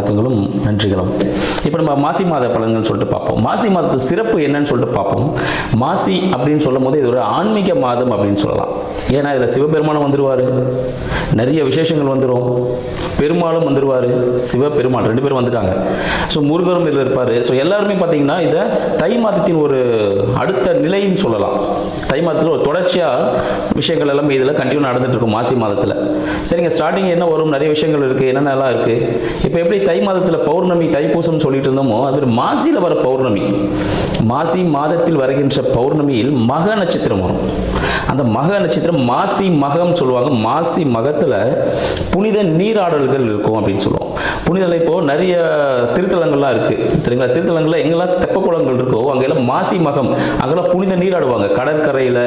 வணக்கங்களும் நன்றிகளும். இப்போ நம்ம மாசி மாத பலன்கள் சொல்லிட்டு பார்ப்போம். மாசி மாதத்து சிறப்பு என்னன்னு சொல்லிட்டு பார்ப்போம். மாசி அப்படின்னு சொல்லும் போது இது ஒரு ஆன்மீக மாதம் அப்படின்னு சொல்லலாம். ஏன்னா இதில் சிவபெருமானும் வந்துடுவார், நிறைய விசேஷங்கள் வந்துடும், பெருமாளும் வந்துடுவார், சிவபெருமாள் 2 பேரும் வந்துட்டாங்க. ஸோ முருகரும் இதில் இருப்பார். ஸோ எல்லாருமே பார்த்தீங்கன்னா இதை தை மாதத்தின் ஒரு அடுத்த நிலைன்னு சொல்லலாம். தை மாதத்தில் ஒரு தொடர்ச்சியாக விஷயங்கள் எல்லாமே இதில் கண்டினியூ நடந்துட்டு இருக்கும் மாசி மாதத்தில். சரிங்க, ஸ்டார்டிங் என்ன வரும், நிறைய விஷயங்கள் இருக்குது, என்னென்னலாம் இருக்குது. இப்போ எப்படி தை மாதத்தில் பௌர்ணமி தைப்பூசம் சொல்லிட்டு இருந்தோமோ, அது மாசியில் வர பௌர்ணமி. மாசி மாதத்தில் வருகின்ற பௌர்ணமியில் மக நட்சத்திரம் வரும். அந்த மக நட்சத்திரம் மாசி மகம் சொல்லுவாங்க. மாசி மகத்தில் புனித நீராடல்கள் இருக்கும் அப்படின்னு சொல்லுவோம். புனிதலை இப்போ நிறைய திருத்தலங்கள்லாம் இருக்குது. சரிங்களா, திருத்தலங்களில் எங்கெல்லாம் தெப்ப குளங்கள் இருக்கோ அங்கெல்லாம் மாசி மகம், அங்கெல்லாம் புனித நீராடுவாங்க. கடற்கரையில்,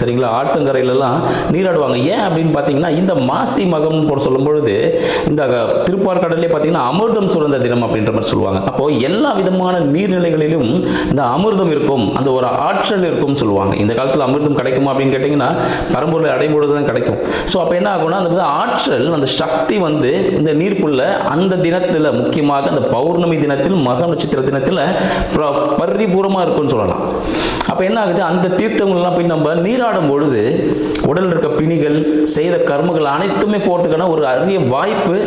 சரிங்களா, ஆற்றங்கரையிலலாம் நீராடுவாங்க. ஏன் அப்படின்னு பார்த்தீங்கன்னா இந்த மாசி மகம் போட சொல்லும் பொழுது இந்த திருப்பார்கடலே பார்த்தீங்கன்னா அமிர்தம் சுரந்த தினம் அப்படின்ற மாதிரி சொல்லுவாங்க. அப்போ எல்லா விதமான நீர்நிலைகளிலும் இந்த அமிர்தம் இருக்கும், அந்த ஒரு ஆற்றல் இருக்கும் சொல்லுவாங்க. இந்த காலத்தில் அமிர்தம் கிடைக்குமா அப்படின்னு கேட்டிங்கன்னா பரம்பொருளை அடையும் பொழுது தான் கிடைக்கும். ஸோ அப்போ என்ன ஆகும்னா அந்த ஆற்றல், அந்த சக்தி வந்து இந்த நீருக்குள்ள அந்த தினத்தில், முக்கியமாக அந்த பௌர்ணமி தினத்தில், மக நட்சத்திர தினத்தில் பரிபூர்ணமாக இருக்கும்னு சொல்லலாம். அப்போ என்ன ஆகுது, அந்த தீர்த்தங்கள்லாம் போய் நம்ம நீராடும் பொழுது உடல் இருக்க பிணிகள், செய்த கர்மங்கள் அனைத்துமே போகிறதுக்கான ஒரு அரிய வாய்ப்பு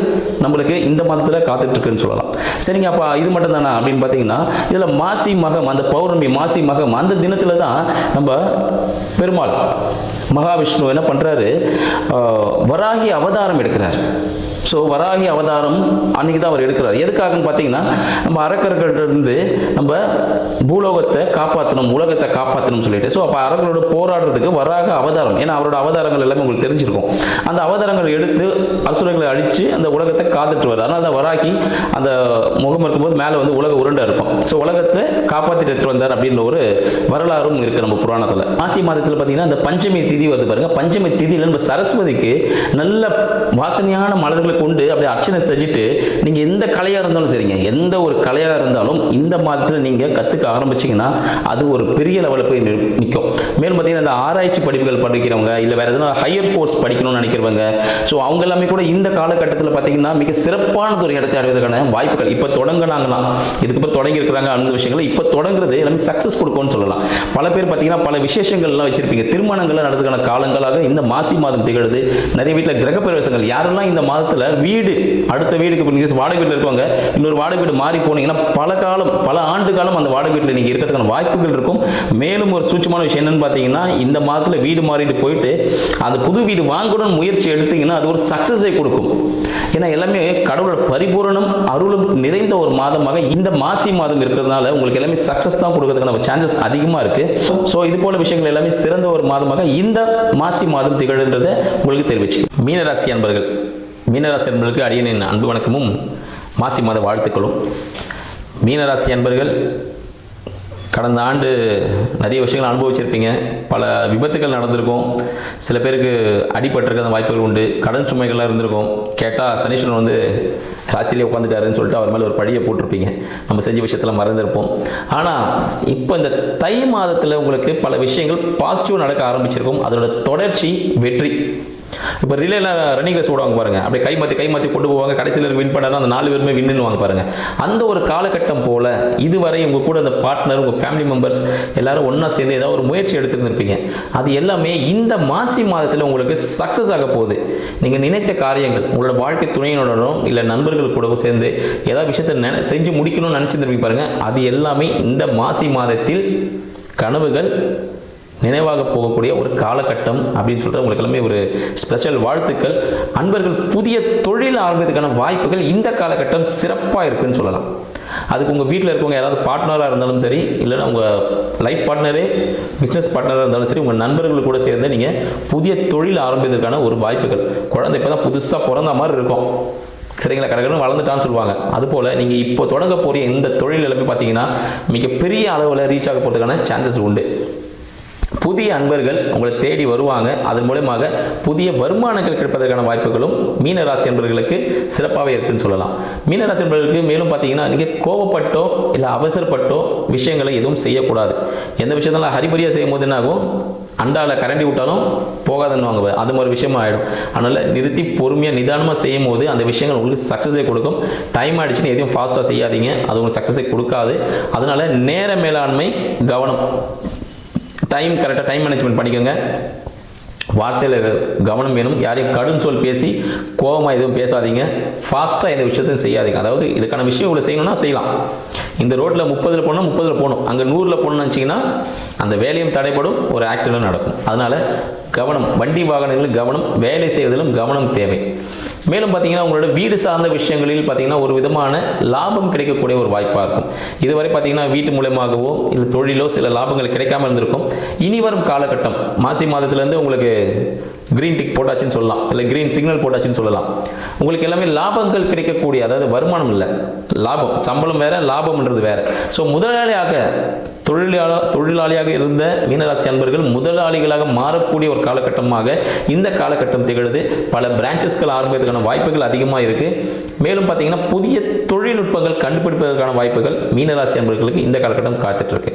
நம்மளுக்கு இந்த மாதத்தில் காத்துட்டு இருக்குன்னு சொல்லலாம். சரிங்க, அப்போ இது மட்டும் தானா அப்படின்னு பார்த்தீங்கன்னா இதில் மாசி மகம், அந்த பௌர்ணமி மாசி மகம் அந்த தினத்தில் தான் நம்ம பெருமாள் மகாவிஷ்ணு என்ன பண்ணுறாரு, வராகி அவதாரம் எடுக்கிறார். ஸோ வராகி அவதாரம் அன்றைக்கி தான் அவர் எடுக்கிறார். எதுக்காகன்னு பார்த்தீங்கன்னா நம்ம அரக்கர்களிருந்து நம்ம பூலோகத்தை காப்பாற்றணும், உலகத்தை காப்பாற்றணும்னு சொல்லிட்டு. ஸோ அப்போ அரக்கர்களோட போராடுறதுக்கு வராக அவதாரம், ஏன்னா அவரோட அவதாரங்கள் எல்லாமே உங்களுக்கு தெரிஞ்சிருக்கும். அந்த அவதாரங்கள் எடுத்து அசுரர்களை அழித்து அந்த உலகத்தை காத்துட்டு வர்றார். அதனால தான் வராகி அந்த முகம் இருக்கும்போது மேலே வந்து உலக உருண்டை இருக்கும். ஸோ உலகத்தை காப்பாற்றிட்டு எடுத்துட்டு வந்தார் அப்படின்னு ஒரு வரலாறும் இருக்குது நம்ம புராணத்தில். மாசி மாதத்தில் பார்த்தீங்கன்னா இந்த பஞ்சமி திதி வருது பாருங்க. பஞ்சமி திதியில் நம்ம சரஸ்வதிக்கு நல்ல வாசனையான மலர்களை கொண்டு அப்படியே அர்ச்சனை செஞ்சுட்டு நீங்க எந்த கலையா இருந்தாலும் சரிங்க, எந்த ஒரு கலையா இருந்தாலும் இந்த மாதத்தில் நீங்க கத்துக்க ஆரம்பிச்சீங்கன்னா அது ஒரு பெரிய லெவலில் போய் நிற்கும். மேலும் பார்த்தீங்கன்னா இந்த ஆராய்ச்சி படிப்புகள் படிக்கிறவங்க, இல்லை வேற எதனா ஹையர் கோர்ஸ் படிக்கணும்னு நினைக்கிறவங்க, ஸோ அவங்க எல்லாமே கூட இந்த காலகட்டத்தில் பார்த்தீங்கன்னா மிக சிறப்பானது ஒரு இடத்தை அடைவதற்கான வாய்ப்புகள் இப்போ தொடங்கினாங்களாம். இதுக்கப்புறம் தொடங்கி இருக்கிறாங்க அந்த விஷயங்களை இப்போ தொடங்குறது எல்லாமே சக்ஸஸ் கொடுக்கும்னு சொல்லலாம். பல பேர் பார்த்தீங்கன்னா பல விசேஷங்கள்லாம் வச்சிருப்பீங்க, திருமணங்கள்லாம் நடத்துக்கான காலங்களாக இந்த மாசி மாதம் திகழுது. நிறைய வீட்டில் கிரக பிரவேசங்கள், யாரெல்லாம் இந்த மாதத்தில் வீடு அடுத்த வீடுக்கு வாடகை வீட்டில் இருக்கவங்க இன்னொரு வாடகை வீடு மாறி போனீங்கன்னா பல ஆண்டு காலம் அந்த வாடகை வீட்டில் நீங்க இருக்கிறதுக்கான வாய்ப்புகள் இருக்கும். மேலும் ஒரு சூட்சமான விஷயம் என்னன்னு பார்த்தீங்கன்னா இந்த மாதத்தில் வீடு மாறிட்டு போயிட்டு அந்த புது வீடு வாங்கணும்னு முயற்சி எடுத்தீங்கன்னா அது ஒரு சக்சஸை கொடுக்கும். ஏன்னா எல்லாமே கடவுளோட பரிபூரணம் அருளும் நிறைந்த ஒரு மாதமாக இந்த மாசி மாதம் இருக்கிறதுனால உங்களுக்கு எல்லாமே சக்சஸ் தான் கொடுக்கறதுக்கான சான்சஸ் அதிகமாக இருக்கு. ஸோ இது போல விஷயங்கள் எல்லாமே சிறந்த ஒரு மாதமாக இந்த மாசி மாதம் திகழ்ன்றதை உங்களுக்கு தெரிவிச்சு. மீனராசி அன்பர்கள், மீனராசி அன்பர்களுக்கு அடியனின் அன்பு வணக்கமும் மாசி மாத வாழ்த்துக்களும். மீனராசி அன்பர்கள் கடந்த ஆண்டு நிறைய விஷயங்கள் அனுபவிச்சிருப்பீங்க. பல விபத்துகள் நடந்திருக்கும், சில பேருக்கு அடிபட்டிருக்க வாய்ப்புகள் உண்டு, கடன் சுமைகள்லாம் இருந்திருக்கும். கேட்டால் சனீஸ்வரன் வந்து ராசியிலே உட்காந்துட்டாருன்னு சொல்லிட்டு அவர் மேலே ஒரு பழியை போட்டிருப்பீங்க, நம்ம செஞ்ச விஷயத்தில் மறந்துருப்போம். ஆனால் இப்போ இந்த தை மாதத்தில் உங்களுக்கு பல விஷயங்கள் பாசிட்டிவ் நடக்க ஆரம்பிச்சிருக்கும். அதோட தொடர்ச்சி வெற்றி. இப்போ ரிலேல ரன்னிங் ரேஸ் ஓடுவாங்க பாருங்க, அப்படியே கை மாற்றி கொண்டு போவாங்க, கடைசியில் வின் பண்ணாலும் அந்த 4 பேருமே வின்னுவாங்க பாருங்க. அந்த ஒரு காலகட்டம் போல இதுவரை உங்க கூட அந்த பார்ட்னர், உங்க ஃபேமிலி மெம்பர்ஸ் எல்லாரும் ஒன்றா சேர்ந்து ஏதாவது ஒரு முயற்சி எடுத்துருந்துருப்பீங்க. அது எல்லாமே இந்த மாசி மாதத்தில் உங்களுக்கு சக்ஸஸ் ஆக போகுது. நீங்கள் நினைத்த காரியங்கள் உங்களோட வாழ்க்கை துணையினுடனும் இல்லை நண்பர்கள் கூடவும் சேர்ந்து ஏதாவது விஷயத்தை செஞ்சு முடிக்கணும்னு நினச்சிருப்பீங்க பாருங்க. அது எல்லாமே இந்த மாசி மாதத்தில் கனவுகள் நினைவாக போகக்கூடிய ஒரு காலகட்டம் அப்படின்னு சொல்லிட்டு உங்களுக்கு எல்லாமே ஒரு ஸ்பெஷல் வாழ்த்துக்கள். அன்பர்கள் புதிய தொழில் ஆரம்பிக்கிறதுக்கான வாய்ப்புகள் இந்த காலகட்டம் சிறப்பாக இருக்குன்னு சொல்லலாம். அதுக்கு உங்கள் வீட்டில் இருக்கவங்க யாராவது பார்ட்னராக இருந்தாலும் சரி, இல்லைன்னா உங்கள் லைஃப் பார்ட்னரே பிஸ்னஸ் பார்ட்னராக இருந்தாலும் சரி, உங்கள் நண்பர்கள் கூட சேர்ந்து நீங்கள் புதிய தொழில் ஆரம்பிக்கிறதுக்கான ஒரு வாய்ப்புகள். குழந்தை இப்போ தான் புதுசாக பிறந்த மாதிரி இருக்கும், சரிங்களா, கடற்கரை வளர்ந்துட்டான்னு சொல்லுவாங்க. அதுபோல் நீங்கள் இப்போ தொடங்க போகிற இந்த தொழில் எல்லாமே பார்த்தீங்கன்னா மிகப்பெரிய அளவில் ரீச் ஆக போகிறதுக்கான சான்சஸ் உண்டு. புதிய அன்பர்கள் உங்களை தேடி வருவாங்க. அதன் மூலமாக புதிய வருமானங்கள் கிடைப்பதற்கான வாய்ப்புகளும் மீனராசி அன்பர்களுக்கு சிறப்பாகவே இருக்குன்னு சொல்லலாம். மீனராசி அன்பர்களுக்கு மேலும் பார்த்தீங்கன்னா, நீங்கள் கோவப்பட்டோ இல்லை அவசரப்பட்டோ விஷயங்களை எதுவும் செய்யக்கூடாது. எந்த விஷயத்தாலும் ஹரிபரியாக செய்யும் போது என்ன ஆகும், அண்டாவில் கரண்டி விட்டாலும் போகாதுன்னு வாங்க, அது மாதிரி விஷயமா ஆகிடும். அதனால் நிறுத்தி பொறுமையாக நிதானமாக செய்யும் போது அந்த விஷயங்கள் உங்களுக்கு சக்ஸஸை கொடுக்கும். டைம் ஆகிடுச்சுன்னு எதையும் ஃபாஸ்ட்டாக செய்யாதீங்க, அது உங்களுக்கு சக்ஸஸை கொடுக்காது. அதனால் நேர மேலாண்மை, கவனம், கரெக்டாக டைம் மேனேஜ்மெண்ட் பண்ணிக்கோங்க. வார்த்தையில் கவனம் வேணும். யாரையும் கடும் சொல் பேசி கோபமாக எதுவும் பேசாதீங்க. ஃபாஸ்ட்டாக எந்த விஷயத்தையும் செய்யாதீங்க. அதாவது இதுக்கான விஷயம் இவ்வளோ செய்யணும்னா செய்யலாம். இந்த ரோட்டில் 30 போகணும், 30 போகணும், அங்கே 100 போகணும்னு நினச்சிங்கன்னா அந்த வேலையும் தடைப்படும், ஒரு ஆக்சிடென்ட் நடக்கும். அதனால் கவனம், வண்டி வாகனங்களில் கவனம், வேலை செய்வதிலும் கவனம் தேவை. மேலும் பார்த்தீங்கன்னா, உங்களோட வீடு சார்ந்த விஷயங்களில் பார்த்தீங்கன்னா ஒரு விதமான லாபம் கிடைக்கக்கூடிய ஒரு வாய்ப்பாக இருக்கும். இதுவரை பார்த்தீங்கன்னா வீட்டு மூலமாகவோ இல்லை தொழிலோ சில லாபங்கள் கிடைக்காம இருந்திருக்கும். இனி வரும் காலகட்டம் மாசி மாதத்துலேருந்து உங்களுக்கு கிரீன் டிக் போட்டாச்சுன்னு சொல்லலாம், இல்லை கிரீன் சிக்னல் போட்டாச்சுன்னு சொல்லலாம். உங்களுக்கு எல்லாமே லாபங்கள் கிடைக்கக்கூடிய, அதாவது வருமானம் இல்லை, லாபம், சம்பளம் வேற, லாபம்ன்றது வேற. ஸோ முதலாளியாக தொழிலாளியாக இருந்த மீனராசி அன்பர்கள் முதலாளிகளாக மாறக்கூடிய ஒரு காலகட்டமாக இந்த காலகட்டம் திகழுது. பல பிரான்ச்சஸ்கள் ஆரம்பிப்பதற்கான வாய்ப்புகள் அதிகமாக இருக்கு. மேலும் பார்த்தீங்கன்னா புதிய தொழில்நுட்பங்கள் கண்டுபிடிப்பதற்கான வாய்ப்புகள் மீனராசி அன்பர்களுக்கு இந்த காலகட்டம் காத்துட்டு இருக்கு.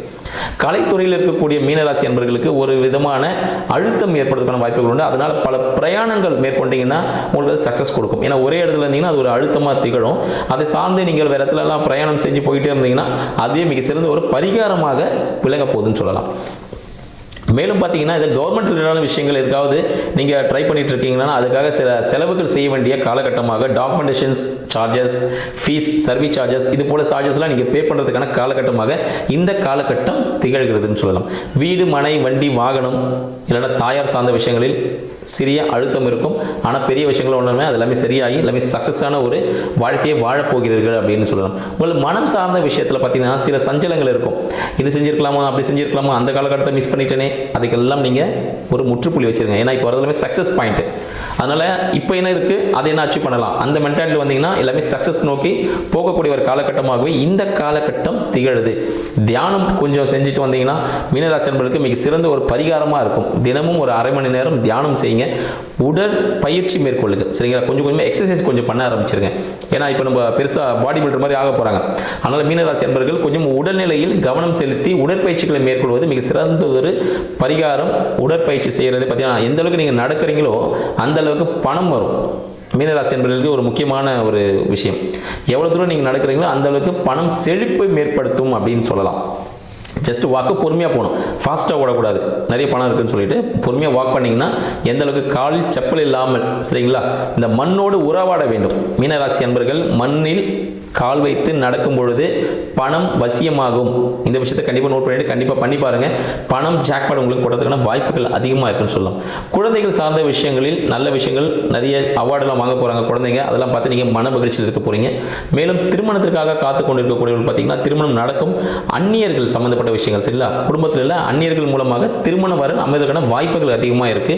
கலைத்துறையில் இருக்கக்கூடிய மீனராசி அன்பர்களுக்கு ஒரு விதமான அழுத்தம் ஏற்படுவதற்கான வாய்ப்புகள் உண்டு. அதனால பல பிரயாணங்கள் மேற்கொண்டீங்கன்னா உங்களுக்கு சக்ஸஸ் கொடுக்கும். ஏன்னா ஒரே இடத்துல இருந்தீங்கன்னா அது ஒரு அழுத்தமாக திகழும். அதை சார்ந்து நீங்கள் வேற இடத்துலலாம் பிரயாணம் செஞ்சு போயிட்டே இருந்தீங்கன்னா அதே மிக சிறந்த ஒரு பரிகாரமாக விலக போகுதுன்னு சொல்லலாம். மேலும் பார்த்தீங்கன்னா இது கவர்மெண்ட் ரிலேட்டடான விஷயங்கள் எதுக்காவது நீங்கள் ட்ரை பண்ணிட்டு இருக்கீங்கன்னா அதுக்காக சில செலவுகள் செய்ய வேண்டிய காலகட்டமாக documentations charges, fees, service charges, இது போல சார்ஜஸ்லாம் நீங்கள் பே பண்ணுறதுக்கான காலகட்டமாக இந்த காலகட்டம் திகழ்கிறதுன்னு சொல்லலாம். வீடு, மனை, வண்டி, வாகனம் இல்லைன்னா தாயார் சார்ந்த விஷயங்களில் சிறிய அழுத்தம் இருக்கும். ஆனால் பெரிய விஷயங்கள் ஒன்றுமே அது எல்லாமே சரியாகி எல்லாமே சக்ஸஸான ஒரு வாழ்க்கையை வாழப்போகிறீர்கள் அப்படின்னு சொல்லலாம். உங்கள் மனம் சார்ந்த விஷயத்தில் பார்த்தீங்கன்னா சில சஞ்சலங்கள் இருக்கும். இது செஞ்சிருக்கலாமா, அப்படி செஞ்சிருக்கலாமா, அந்த காலகட்டத்தை மிஸ் பண்ணிட்டேனே, அதுக்கெல்லாம் நீங்கள் ஒரு முற்றுப்புள்ளி வச்சிருங்க. ஏன்னா இப்போ வரதுலாமே சக்ஸஸ் பாயிண்ட். அதனால் இப்போ என்ன இருக்குது, அதை என்ன அச்சீவ் பண்ணலாம், அந்த மென்டாலிட்டி வந்தீங்கன்னா எல்லாமே சக்ஸஸ் நோக்கி போகக்கூடிய ஒரு காலகட்டமாகவே இந்த காலகட்டம் திகழுது. தியானம் கொஞ்சம் செஞ்சுட்டு வந்தீங்கன்னா மீனராசி அன்பர்களுக்கு மிக சிறந்த ஒரு பரிகாரமாக இருக்கும். தினமும் ஒரு அரை மணி நேரம் தியானம் செய்யுங்க. உடற்பயிற்சி மேற்கொள்ளுங்க, சரிங்களா? கொஞ்சம் கொஞ்சமாக எக்ஸசைஸ் கொஞ்சம் பண்ண ஆரம்பிச்சிருங்க. ஏன்னா இப்போ நம்ம பெருசாக பாடி பில்டர் மாதிரி ஆக போகிறாங்க. அதனால் மீனராசி அன்பர்கள் கொஞ்சம் உடல்நிலையில் கவனம் செலுத்தி உடற்பயிற்சிகளை மேற்கொள்வது மிக சிறந்த ஒரு பரிகாரம். உடற்பயிற்சி செய்கிறது பார்த்தீங்கன்னா எந்த அளவுக்கு நீங்கள் நடக்கிறீங்களோ அந்த அளவுக்கு பணம் வரும். மீனராசி என்பவர்களுக்கு ஒரு முக்கியமான ஒரு விஷயம், எவ்வளோ தூரம் நீங்கள் நடக்கிறீங்களோ அந்த அளவுக்கு பணம் செழிப்பை மேற்படுத்தும் அப்படின்னு சொல்லலாம். ஜஸ்ட் வாக்கு பொறுமையாக போகணும், ஃபாஸ்ட்டாக ஓடக்கூடாது. நிறைய பணம் இருக்குன்னு சொல்லிட்டு பொறுமையாக வாக் பண்ணிங்கன்னா எந்த அளவுக்கு காலில் செப்பல் இல்லாமல், சரிங்களா, இந்த மண்ணோடு உறவாட வேண்டும். மீனராசி அன்பர்கள் மண்ணில் கால் வைத்து நடக்கும் பொழுது பணம் வசியமாகும். இந்த விஷயத்தை கண்டிப்பாக நோட் பண்ணிட்டு கண்டிப்பாக பண்ணி பாருங்க. பணம் ஜாக்பாட் உங்களுக்கு கொடுத்ததுக்கான வாய்ப்புகள் அதிகமாக இருக்குன்னு சொல்லலாம். குழந்தைகள் சார்ந்த விஷயங்களில் நல்ல விஷயங்கள், நிறைய அவார்டெல்லாம் வாங்க போகிறாங்க குழந்தைங்க, அதெல்லாம் பார்த்து நீங்கள் மன மகிழ்ச்சியில் இருக்க போகிறீங்க. மேலும் திருமணத்திற்காக காத்து கொண்டு இருக்கக்கூடியவர்கள் பார்த்தீங்கன்னா திருமணம் நடக்கும். அந்நியர்கள் சம்மந்தப்பட்ட விஷயங்கள், சரிங்களா, குடும்பத்தில் இல்லை அந்நியர்கள் மூலமாக திருமணம் வர அமைவதற்கான வாய்ப்புகள் அதிகமாக இருக்குது.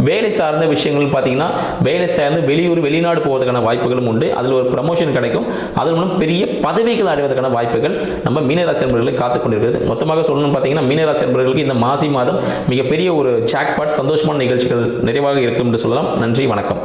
வேலை சார்ந்த விஷயங்கள் பார்த்தீங்கன்னா வேலை சார்ந்து வெளியூர், வெளிநாடு போவதற்கான வாய்ப்புகளும் உண்டு. அதில் ஒரு ப்ரமோஷன் கிடைக்கும். அதன் மூலம் பெரிய பதவிகள் அடைவதற்கான வாய்ப்புகள் நம்ம மீனராசி அன்பர்களை காத்துக் கொண்டிருக்கிறது. மொத்தமாக சொல்லணும்னு பார்த்தீங்கன்னா மீனராசி அன்பர்களுக்கு இந்த மாசி மாதம் மிகப்பெரிய ஒரு ஜாக்பாட் சந்தோஷமான நிகழ்ச்சிகள் நிறைவாக இருக்கும் என்று சொல்லலாம். நன்றி, வணக்கம்.